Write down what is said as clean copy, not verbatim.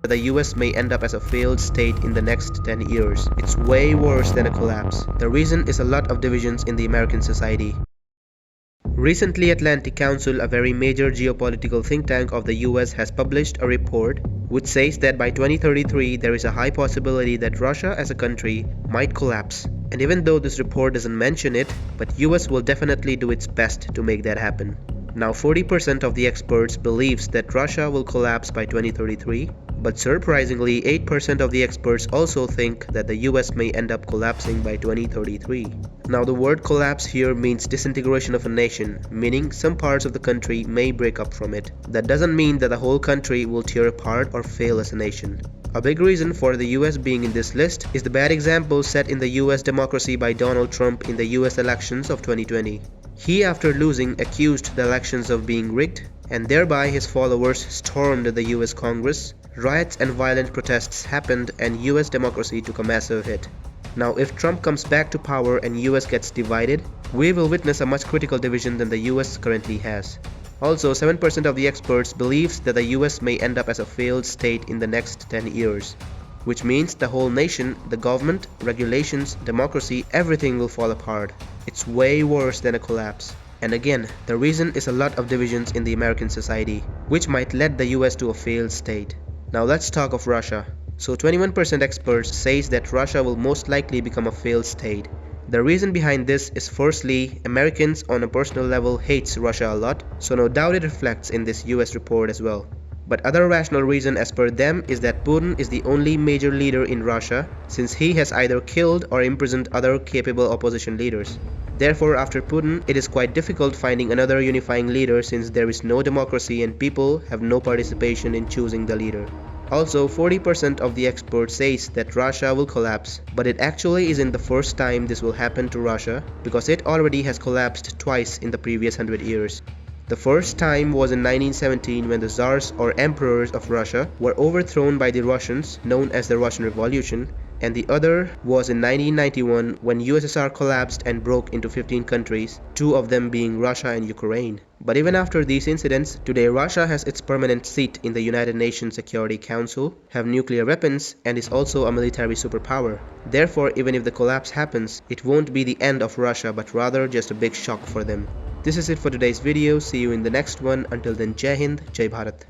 the US may end up as a failed state in the next 10 years. It's way worse than a collapse. The reason is a lot of divisions in the American society. Recently, Atlantic Council, a very major geopolitical think tank of the US, has published a report which says that by 2033 there is a high possibility that Russia as a country might collapse. And even though this report doesn't mention it, but US will definitely do its best to make that happen. Now 40% of the experts believes that Russia will collapse by 2033, but surprisingly 8% of the experts also think that the US may end up collapsing by 2033. Now the word collapse here means disintegration of a nation, meaning some parts of the country may break up from it. That doesn't mean that the whole country will tear apart or fail as a nation. A big reason for the US being in this list is the bad example set in the US democracy by Donald Trump in the US elections of 2020. He, after losing, accused the elections of being rigged, and thereby his followers stormed the US Congress. Riots and violent protests happened and US democracy took a massive hit. Now if Trump comes back to power and US gets divided, we will witness a much critical division than the US currently has. Also, 7% of the experts believes that the US may end up as a failed state in the next 10 years. Which means the whole nation, the government, regulations, democracy, everything will fall apart. It's way worse than a collapse. And again, the reason is a lot of divisions in the American society, which might lead the US to a failed state. Now let's talk of Russia. So 21% experts says that Russia will most likely become a failed state. The reason behind this is firstly, Americans on a personal level hates Russia a lot, so no doubt it reflects in this US report as well. But other rational reason as per them is that Putin is the only major leader in Russia, since he has either killed or imprisoned other capable opposition leaders. Therefore, after Putin, it is quite difficult finding another unifying leader since there is no democracy and people have no participation in choosing the leader. Also, 40% of the experts says that Russia will collapse, but it actually isn't the first time this will happen to Russia because it already has collapsed twice in the previous 100 years. The first time was in 1917 when the Tsars or emperors of Russia were overthrown by the Russians, known as the Russian Revolution, and the other was in 1991 when USSR collapsed and broke into 15 countries, 2 of them being Russia and Ukraine. But even after these incidents, today Russia has its permanent seat in the United Nations Security Council, have nuclear weapons, and is also a military superpower. Therefore, even if the collapse happens, it won't be the end of Russia but rather just a big shock for them. This is it for today's video. See you in the next one. Until then, Jai Hind, Jai Bharat.